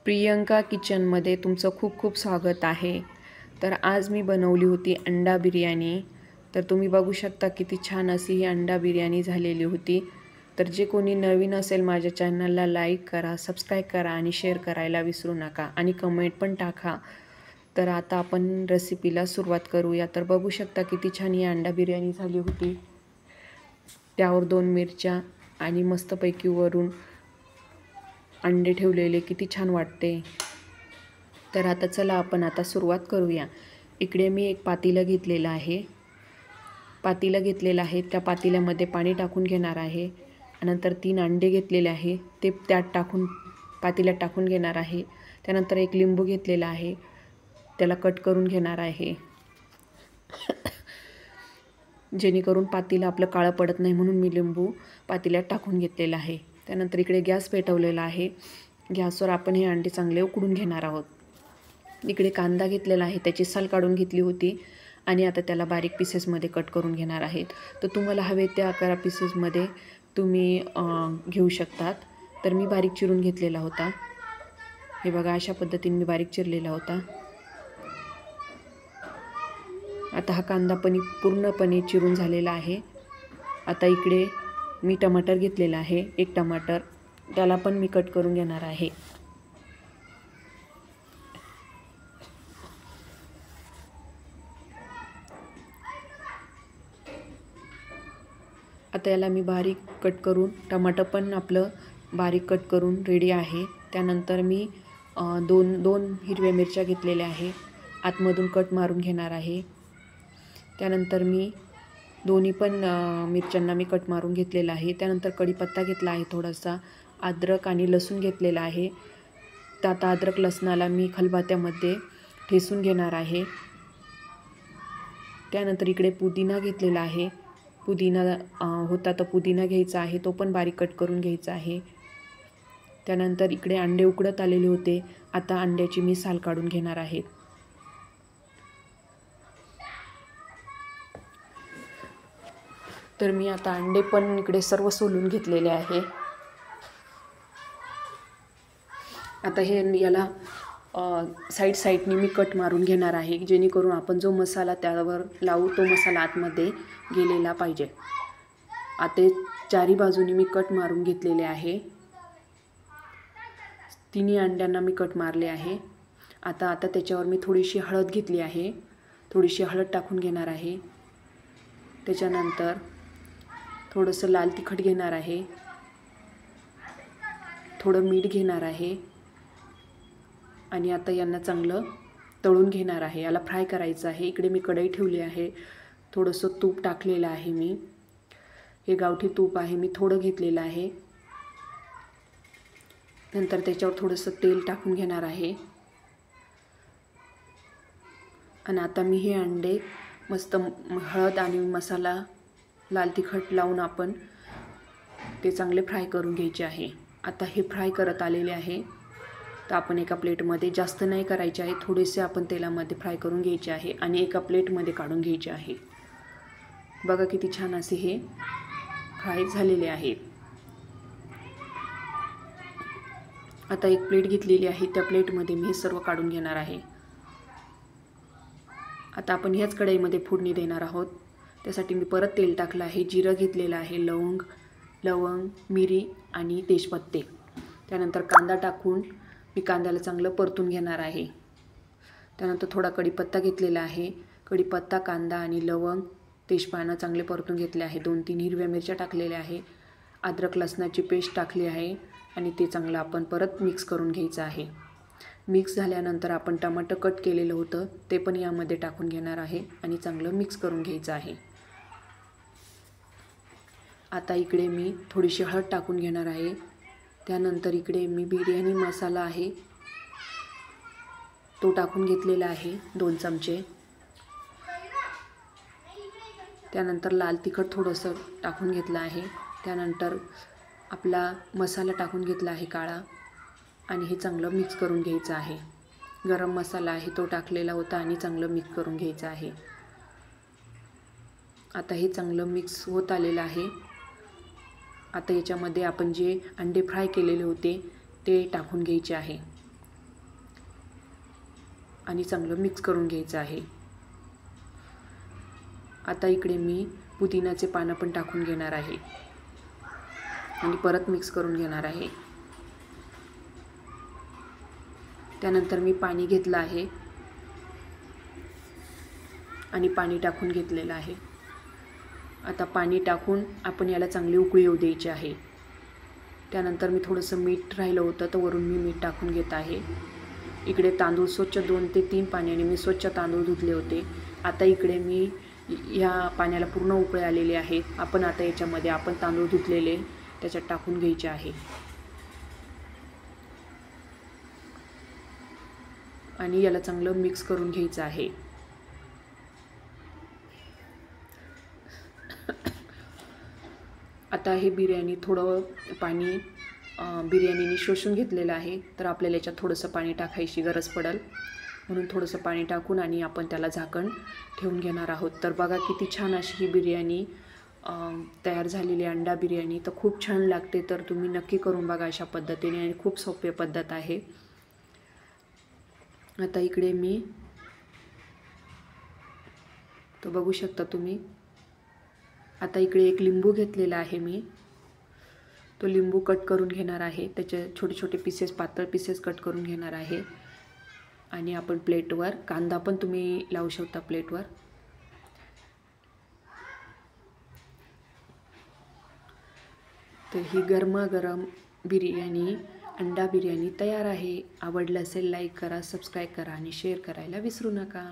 प्रियंका किचनमध्ये तुमचं खूप खूप स्वागत आहे. तर आज मी बनवली होती अंडा बिर्याणी. तर तुम्ही बघू शकता किती छान अशी ही अंडा बिर्याणी झालेली होती. तर जे कोणी नवीन असेल माझ्या चॅनलला लाईक करा, सबस्क्राईब करा आणि शेअर करायला विसरू नका आणि कमेंट पण टाका. तर आता आपण रेसिपीला सुरुवात करूया. तर बघू शकता किती छान ही अंडा बिर्याणी झाली होती. त्यावर 2 मिरच्या आणि मस्तपैकी वरून अंडे ठेवलेले किती छान वाटते. तर आता चला आपण आता सुरुवात करूया. इकडे मी एक पातेलं घेतलेलं आहे. त्या पातेल्यामध्ये पाणी टाकून घेणार आहे. नंतर 3 अंडे घेतलेले आहे ते त्यात टाकून पातेल्यात टाकून घेणार आहे. त्यानंतर एक लिंबू घेतलेला आहे, त्याला कट करून घेणार आहे जेणेकरून पातेलं आपलं काळं पडत नाही, म्हणून मी लिंबू पातेल्यात टाकून घेतलेला आहे. त्यानंतर इकडे गॅस पेटवलेला आहे. गॅसवर आपण हे अंडे चांगले उकडून घेणार आहोत. इकडे कांदा घेतलेला आहे, त्याची साल काढून घेतली होती आणि आता त्याला बारीक पीसेसमध्ये कट करून घेणार आहेत. तर तुम्हाला हवे त्या आकारा पीसेसमध्ये तुम्ही घेऊ शकतात. तर मी बारीक चिरून घेतलेला होता. हे बघा, अशा पद्धतीने मी बारीक चिरलेला होता. आता हा कांदा पण पूर्णपणे चिरून झालेला आहे. आता इकडे मी टमाटर घेतलेला आहे, एक टमाटर, त्याला पण मी कट करून घेणार आहे. आता याला मी बारीक कट करून, टमाटर पण आपलं बारीक कट करून रेडी आहे. त्यानंतर मी दोन हिरव्या मिरच्या घेतलेल्या आहे, आतमधून कट मारून घेणार आहे. त्यानंतर मी दोन्ही पण मिरच्यांना मी कट मारून घेतलेला आहे. त्यानंतर कढीपत्ता घेतला आहे, थोडासा अद्रक आणि लसूण घेतलेला आहे. तर आता अद्रक लसणाला मी खलबत्त्यामध्ये ठेचून घेणार आहे. त्यानंतर इकडे पुदिना घेतलेला आहे. पुदिना होता तर पुदिना घ्यायचा आहे, तो पण बारीक कट करून घ्यायचा आहे. त्यानंतर इकडे अंडे उकडत आलेले होते. आता अंड्याची मी साल काढून घेणार आहे. तर मी आता अंडे पण इकडे सर्व सोलून घेतलेले आहे. आता हे याला साईडनी मी कट मारून घेणार आहे, जेणेकरून आपण जो मसाला त्यावर लावू तो मसाला आतमध्ये गेलेला पाहिजे. आता चारी बाजूनी मी कट मारून घेतलेले आहे. तिन्ही अंड्यांना मी कट मारले आहे. आता त्याच्यावर मी थोडीशी हळद घेतली आहे, थोडीशी हळद टाकून घेणार आहे. त्याच्यानंतर थोडंसं लाल तिखट घेणार आहे, थोडं मीठ घेणार आहे आणि आता यांना चांगलं तळून घेणार आहे. याला फ्राय करायचं आहे. इकडे मी कढई ठेवली आहे, थोडंसं तूप टाकलेलं आहे. मी हे गावठी तूप आहे, मी थोडं घेतलेलं आहे. नंतर त्याच्यावर थोडंसं तेल टाकून घेणार आहे आणि आता मी हे अंडे मस्त हळद आणि मसाला लाल तिखट लावून आपण ते चांगले फ्राय करून घ्यायचे आहे. आता हे फ्राय करत आलेले आहे. तर आपण एका प्लेटमध्ये, जास्त नाही करायचे आहे, थोडेसे आपण तेलामध्ये फ्राय करून घ्यायचे आहे आणि एका प्लेटमध्ये काढून घ्यायचे आहे. बघा किती छान असे हे फ्राय झालेले आहेत. आता एक प्लेट घेतलेली आहे, त्या प्लेटमध्ये मी हे सर्व काढून घेणार आहे. आता आपण ह्याच कढईमध्ये फोडणी देणार आहोत. त्यासाठी मी परत तेल टाकलं आहे, जिरं घेतलेलं आहे, लवंग, मिरी आणि तेजपत्ते. त्यानंतर कांदा टाकून मी कांद्याला चांगलं परतून घेणार आहे. त्यानंतर थोडा कढीपत्ता घेतलेला आहे. कढीपत्ता, कांदा आणि लवंग, तेजपानं चांगले परतून घेतले आहे. 2-3 हिरव्या मिरच्या टाकलेल्या आहे, अद्रक लसणाची पेस्ट टाकली आहे आणि ते चांगलं आपण परत मिक्स करून घ्यायचं आहे. मिक्स झाल्यानंतर आपण टमाटर कट केलेलं होतं ते पण यामध्ये टाकून घेणार आहे आणि चांगलं मिक्स करून घ्यायचं आहे. आता इकडे मी थोडीशी हळद टाकून घेणार आहे. त्यानंतर इकडे मी बिर्याणी मसाला आहे तो टाकून घेतलेला आहे, 2 चमचे. त्यानंतर लाल तिखट थोडंसं टाकून घेतलं आहे. त्यानंतर आपला मसाला टाकून घेतला आहे काळा आणि हे चांगलं मिक्स करून घ्यायचं आहे. गरम मसाला आहे तो टाकलेला होता आणि चांगलं मिक्स करून घ्यायचं आहे. आता हे चांगलं मिक्स होत आलेलं आहे. आता याच्यामध्ये आपण जे अंडे फ्राय केलेले होते ते टाकून घ्यायचे आहे. आणि चांगलं मिक्स करून घ्यायचं आहे. आता इकडे मी पुदिनाचे पानं पण टाकून घेणार आहे आणि परत मिक्स करून घेणार आहे. त्यानंतर मी पाणी घेतलं आहे आणि पाणी टाकून घेतलेलं आहे. आता पाणी टाकून आपण याला चांगली उकळी येऊ द्यायची आहे. त्यानंतर मी थोडंसं मीठ राहिलं होतं तर वरून मी मीठ टाकून घेत आहे. इकडे तांदूळ स्वच्छ 2 ते 3 पाण्याने मी स्वच्छ तांदूळ धुतले होते. आता इकडे मी या पाण्याला पूर्ण उकळी आलेली आहे. आपण आता याच्यामध्ये आपण तांदूळ धुतलेले त्याच्यात टाकून घ्यायचे आहे आणि याला चांगलं मिक्स करून घ्यायचं आहे. आता हे बिर्याणी थोडं पाणी बिर्याणीने शोषून घेतलेलं आहे, तर आपल्याला याच्यात थोडंसं पाणी टाकायची गरज पडेल. म्हणून थोडंसं पाणी टाकून आणि आपण त्याला झाकण ठेवून घेणार आहोत. तर बघा किती छान अशी ही बिर्याणी तयार झालेली अंडा बिर्याणी. तर खूप छान लागते. तर तुम्ही नक्की करून बघा अशा पद्धतीने आणि खूप सोपी पद्धत आहे. आता इकडे मी तर बघू शकता तुम्ही. आता इकडे एक लिंबू घेतलेला आहे मी. तो लिंबू कट करून घेणार आहे. त्याचे छोटे छोटे पीसेस पातळ पीसेस कट करून घेणार आहे आणि आपण प्लेटवर कांदा पण तुम्ही लावू शकता प्लेटवर. तर ही गरमागरम बिर्याणी अंडा बिर्याणी तयार आहे. आवडलं असेल लाईक करा, सबस्क्राईब करा आणि शेअर करायला विसरू नका.